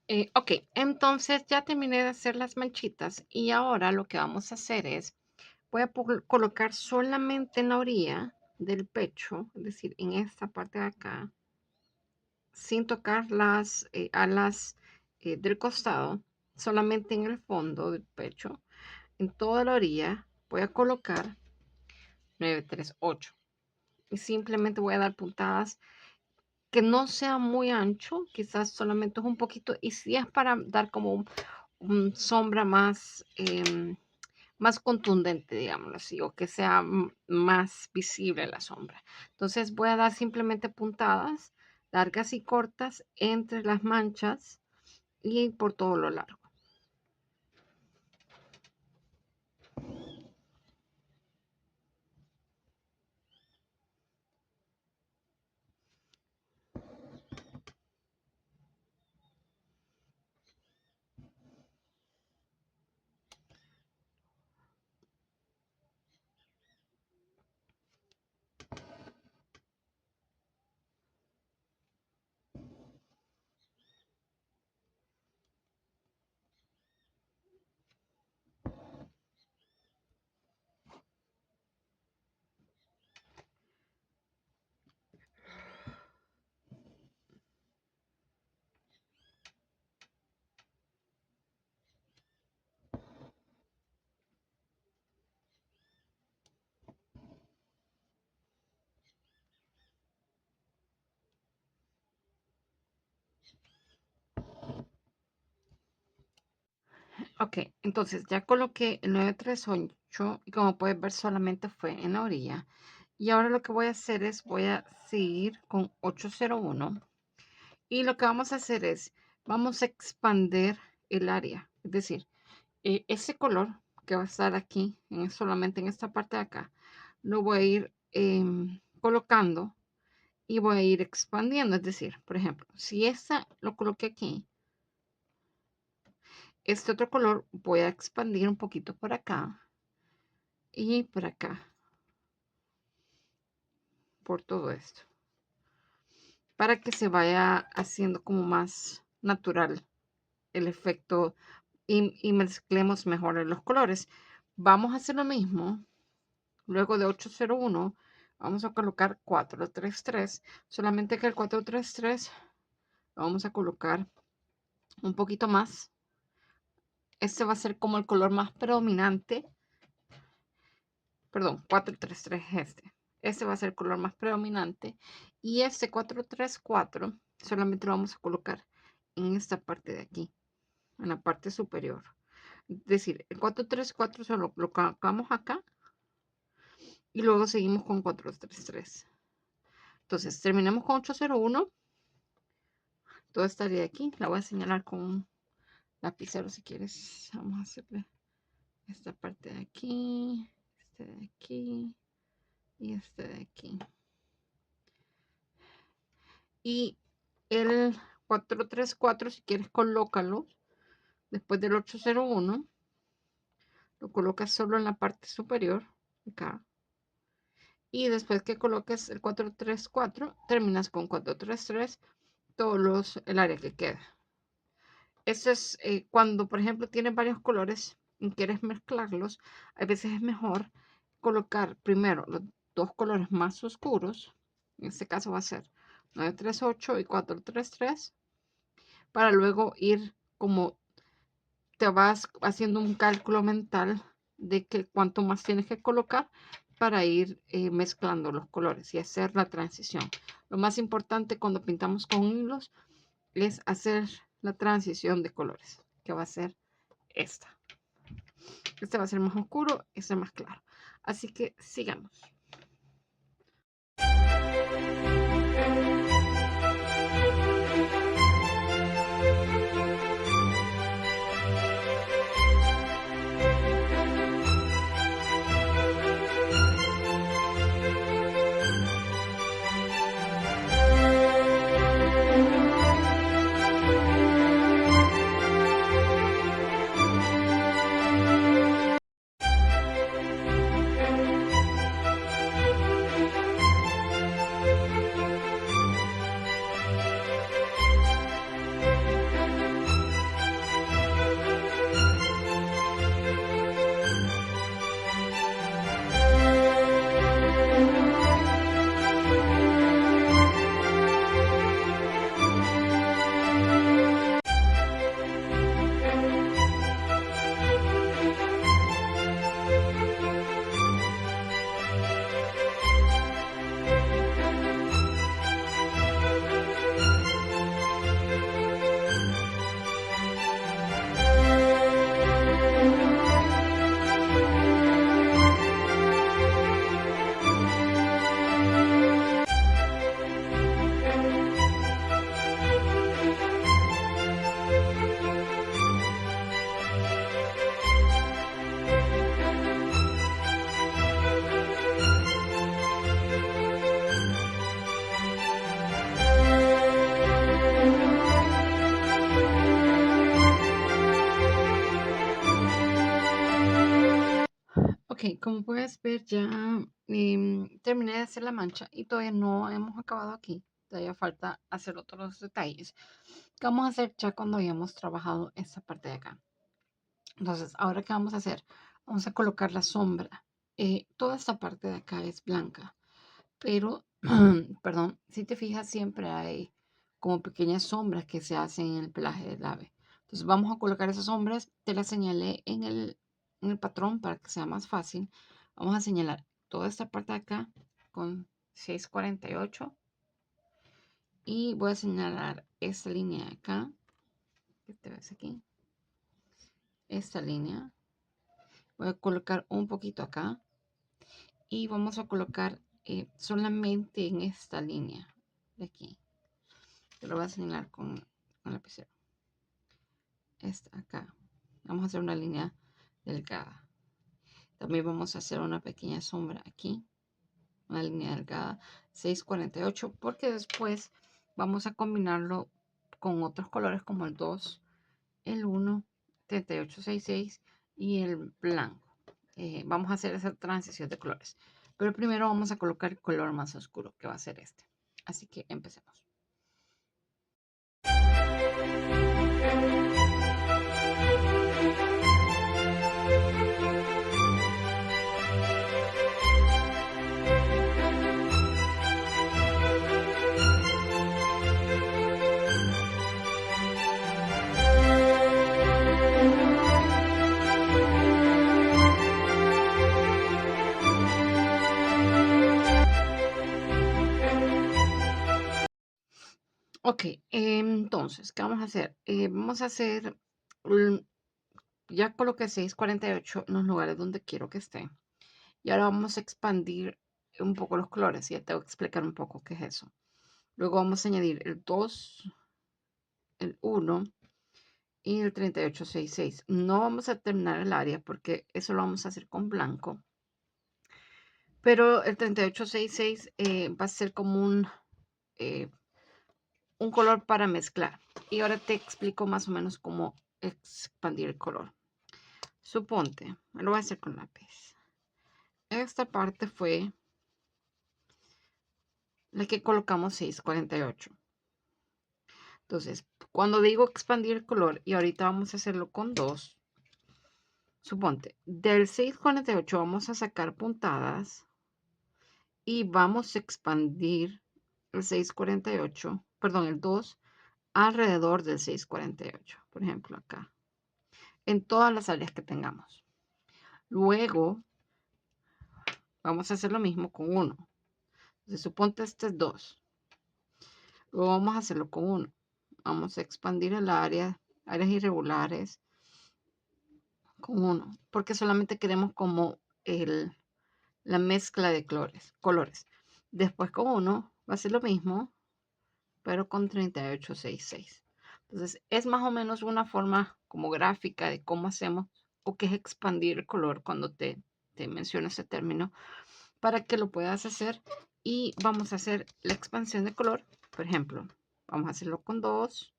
Ok, entonces ya terminé de hacer las manchitas y ahora lo que vamos a hacer es, voy a colocar solamente en la orilla del pecho, es decir, en esta parte de acá, sin tocar las alas del costado, solamente en el fondo del pecho, en toda la orilla, voy a colocar 938 y simplemente voy a dar puntadas que no sea muy ancho, quizás solamente es un poquito, y si es para dar como un sombra más, más contundente, digámoslo así, o que sea más visible la sombra. Entonces voy a dar simplemente puntadas largas y cortas entre las manchas y por todo lo largo. Ok, entonces ya coloqué el 938 y como puedes ver solamente fue en la orilla. Y ahora lo que voy a hacer es voy a seguir con 801 y lo que vamos a hacer es vamos a expander el área. Es decir, ese color que va a estar aquí, solamente en esta parte de acá, lo voy a ir colocando y voy a ir expandiendo. Es decir, por ejemplo, si esta lo coloqué aquí, este otro color voy a expandir un poquito por acá y por acá, por todo esto, para que se vaya haciendo como más natural el efecto y mezclemos mejor los colores. Vamos a hacer lo mismo. Luego de 801 vamos a colocar 433, solamente que el 433 lo vamos a colocar un poquito más. Este va a ser como el color más predominante. Perdón, 433 es este. Este va a ser el color más predominante. Y este 434 solamente lo vamos a colocar en esta parte de aquí, en la parte superior. Es decir, el 434 solo lo colocamos acá y luego seguimos con 433. Entonces, terminamos con 801. Todo estaría aquí. La voy a señalar con un lapicero si quieres. Vamos a hacerle esta parte de aquí, este de aquí y este de aquí. Y el 434, si quieres, colócalo después del 801. Lo colocas solo en la parte superior, acá. Y después que coloques el 434, terminas con 433, el área que queda. Eso es cuando, por ejemplo, tienes varios colores y quieres mezclarlos, a veces es mejor colocar primero los dos colores más oscuros, en este caso va a ser 938 y 433, para luego ir como te vas haciendo un cálculo mental de que cuánto más tienes que colocar para ir mezclando los colores y hacer la transición. Lo más importante cuando pintamos con hilos es hacer la transición de colores, que va a ser esta. Este va a ser más oscuro, este más claro. Así que sigamos. Ok, como puedes ver ya terminé de hacer la mancha y todavía no hemos acabado aquí. Todavía falta hacer otros detalles que vamos a hacer ya cuando hayamos trabajado esta parte de acá. Entonces, ahora qué vamos a hacer, vamos a colocar la sombra. Toda esta parte de acá es blanca, pero, perdón, si te fijas siempre hay como pequeñas sombras que se hacen en el pelaje del ave. Entonces vamos a colocar esas sombras, te las señalé en el patrón para que sea más fácil. Vamos a señalar toda esta parte de acá con 648 y voy a señalar esta línea de acá, que te ves aquí, esta línea. Voy a colocar un poquito acá y vamos a colocar solamente en esta línea de aquí. Te lo voy a señalar con lapicero. Esta acá. Vamos a hacer una línea delgada. También vamos a hacer una pequeña sombra aquí. Una línea delgada 648 porque después vamos a combinarlo con otros colores como el 2, el 1, 3866 y el blanco. Vamos a hacer esa transición de colores. Pero primero vamos a colocar el color más oscuro, que va a ser este. Así que empecemos. Ok, entonces, ¿qué vamos a hacer? Vamos a hacer, ya coloqué 648 en los lugares donde quiero que esté. Y ahora vamos a expandir un poco los colores. Ya te voy a explicar un poco qué es eso. Luego vamos a añadir el 2, el 1 y el 3866. No vamos a terminar el área porque eso lo vamos a hacer con blanco. Pero el 3866 va a ser como un color para mezclar. Y ahora te explico más o menos cómo expandir el color. Suponte, me lo voy a hacer con lápiz. Esta parte fue la que colocamos 648. Entonces, cuando digo expandir el color, y ahorita vamos a hacerlo con 2, suponte, del 648 vamos a sacar puntadas y vamos a expandir el 648, perdón, el 2 alrededor del 648, por ejemplo, acá, en todas las áreas que tengamos. Luego, vamos a hacer lo mismo con 1. Entonces, suponte este es 2. Luego vamos a hacerlo con 1. Vamos a expandir el área, áreas irregulares, con 1, porque solamente queremos como la mezcla de colores. Después con 1 va a ser lo mismo, pero con 3866. Entonces, es más o menos una forma como gráfica de cómo hacemos o qué es expandir el color cuando te menciono ese término, para que lo puedas hacer. Y vamos a hacer la expansión de color. Por ejemplo, vamos a hacerlo con 2,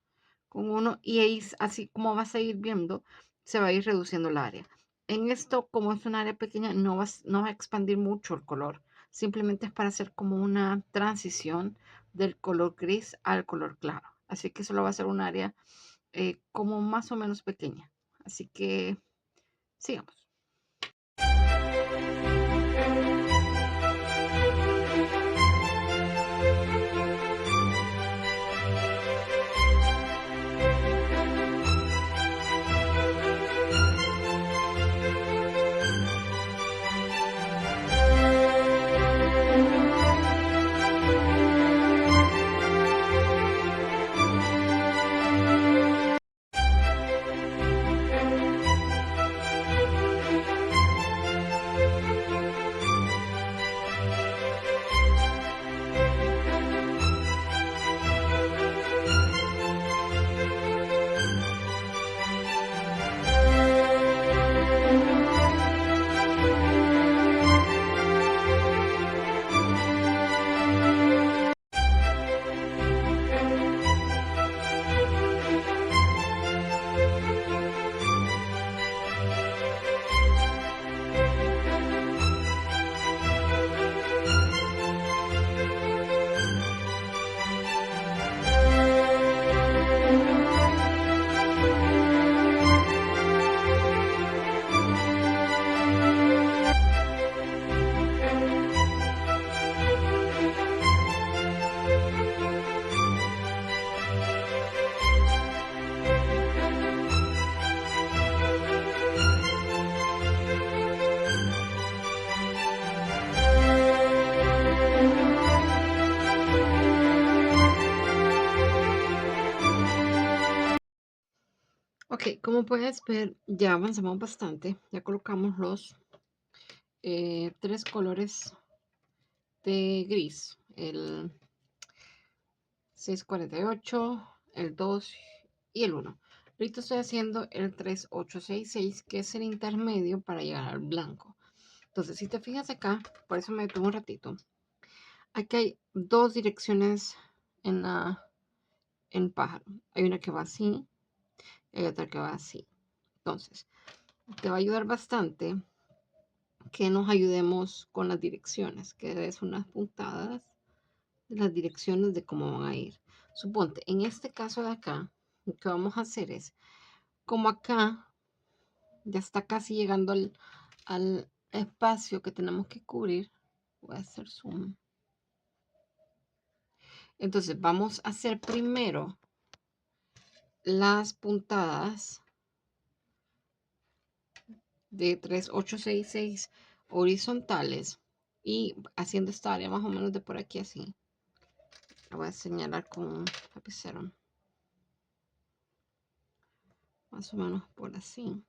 con 1, y ahí, así como vas a ir viendo, se va a ir reduciendo el área. En esto, como es un área pequeña, no va a expandir mucho el color. Simplemente es para hacer como una transición del color gris al color claro. Así que solo va a ser un área como más o menos pequeña. Así que sigamos. Ok, como puedes ver, ya avanzamos bastante. Ya colocamos los 3 colores de gris. El 648, el 2 y el 1. Ahorita estoy haciendo el 3866, que es el intermedio para llegar al blanco. Entonces, si te fijas acá, por eso me detuve un ratito. Aquí hay 2 direcciones en el pájaro. Hay una que va así y hay otra que va así. Entonces, te va a ayudar bastante que nos ayudemos con las direcciones, que des unas puntadas de las direcciones de cómo van a ir. Suponte, en este caso de acá, lo que vamos a hacer es, como acá ya está casi llegando al espacio que tenemos que cubrir, voy a hacer zoom. Entonces vamos a hacer primero las puntadas de 3866 horizontales y haciendo esta área más o menos de por aquí así. La voy a señalar con un lapicero. Más o menos por así.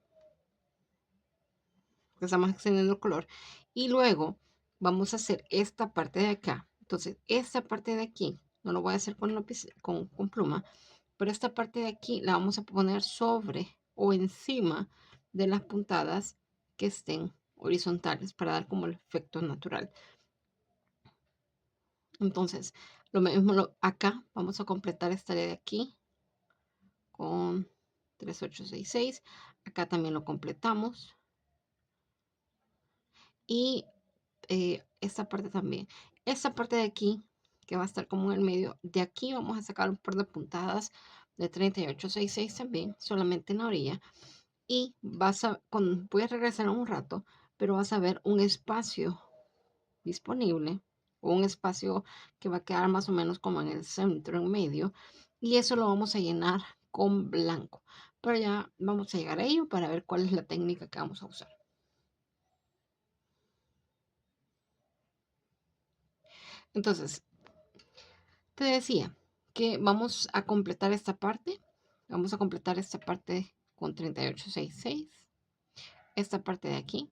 Porque estamos extendiendo el color. Y luego vamos a hacer esta parte de acá. Entonces, esta parte de aquí, no lo voy a hacer con lápiz, con pluma, pero esta parte de aquí la vamos a poner sobre o encima de las puntadas que estén horizontales para dar como el efecto natural. Entonces, lo mismo acá, vamos a completar esta área de aquí con 3866. Acá también lo completamos. Y esta parte también. Esta parte de aquí, que va a estar como en el medio, de aquí vamos a sacar un par de puntadas de 3866 también, solamente en la orilla. Y voy a regresar un rato, pero vas a ver un espacio disponible, o un espacio que va a quedar más o menos como en el centro, en medio, y eso lo vamos a llenar con blanco. Pero ya vamos a llegar a ello para ver cuál es la técnica que vamos a usar. Entonces, te decía que vamos a completar esta parte. Vamos a completar esta parte con 3866. Esta parte de aquí.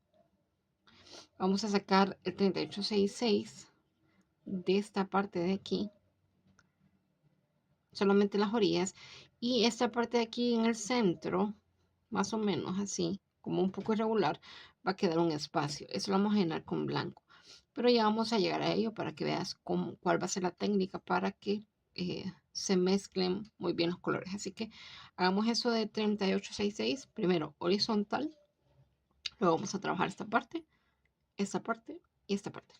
Vamos a sacar el 3866 de esta parte de aquí. Solamente las orillas. Y esta parte de aquí en el centro, más o menos así, como un poco irregular, va a quedar un espacio. Eso lo vamos a llenar con blanco. Pero ya vamos a llegar a ello para que veas cuál va a ser la técnica para que se mezclen muy bien los colores. Así que hagamos eso de 3866, primero horizontal, luego vamos a trabajar esta parte y esta parte.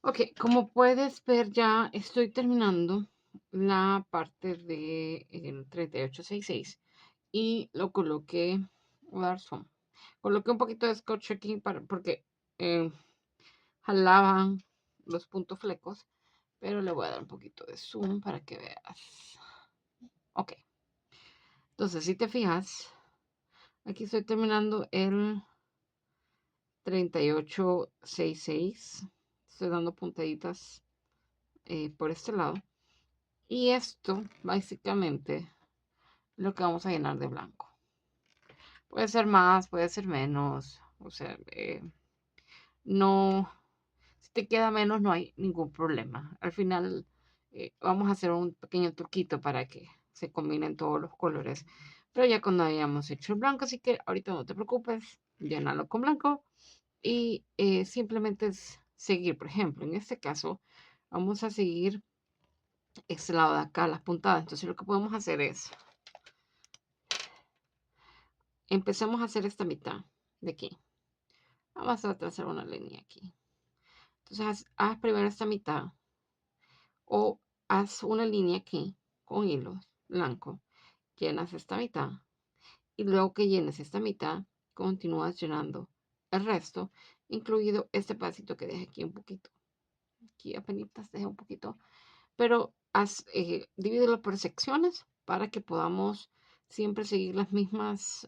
Ok, como puedes ver ya estoy terminando la parte de el 3866 y lo coloqué, voy a dar zoom. Coloqué un poquito de scotch aquí porque eh, jalaban los puntos flecos, pero le voy a dar un poquito de zoom para que veas. Ok, entonces si te fijas, aquí estoy terminando el 3866. Estoy dando puntaditas por este lado. Y esto, básicamente, lo que vamos a llenar de blanco. Puede ser más, puede ser menos. O sea, no, si te queda menos no hay ningún problema. Al final vamos a hacer un pequeño truquito para que se combinen todos los colores. Pero ya cuando hayamos hecho el blanco, así que ahorita no te preocupes, llénalo con blanco. Y simplemente es seguir, por ejemplo, en este caso, vamos a seguir este lado de acá, las puntadas. Entonces lo que podemos hacer es, empecemos a hacer esta mitad de aquí. Vamos a trazar una línea aquí. Entonces haz primero esta mitad o haz una línea aquí con hilos blanco. Llenas esta mitad y luego que llenes esta mitad, continúas llenando el resto, incluido este pedacito que dejé aquí un poquito. Aquí apenas dejé un poquito, pero divídelo por secciones para que podamos siempre seguir las mismas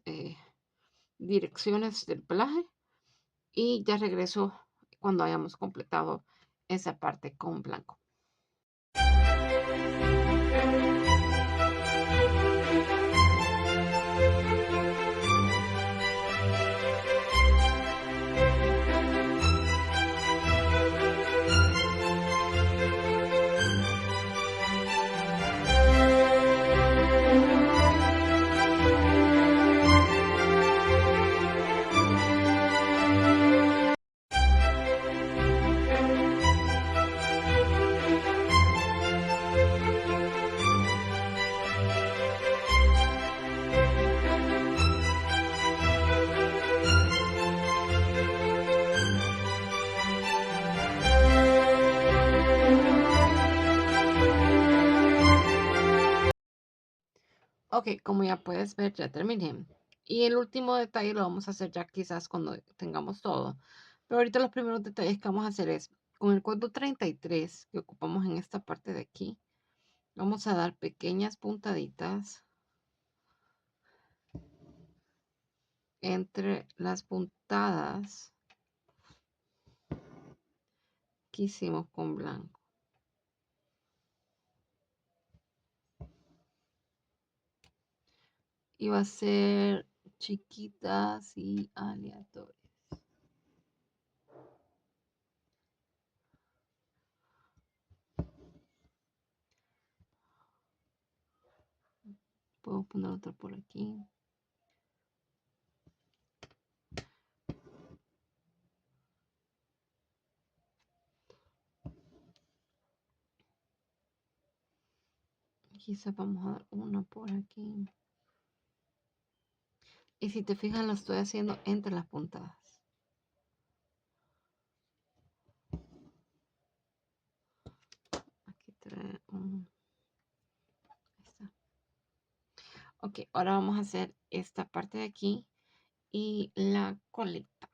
direcciones del pelaje. Y ya regreso cuando hayamos completado esa parte con blanco. Ok, como ya puedes ver, ya terminé. Y el último detalle lo vamos a hacer ya quizás cuando tengamos todo. Pero ahorita los primeros detalles que vamos a hacer es, con el cuadro 33 que ocupamos en esta parte de aquí, vamos a dar pequeñas puntaditas entre las puntadas que hicimos con blanco. Y va a ser chiquitas y aleatorias. Puedo poner otra por aquí. Quizá vamos a dar una por aquí. Y si te fijas, lo estoy haciendo entre las puntadas. Aquí trae un... Ahí está. Ok, ahora vamos a hacer esta parte de aquí y la colita.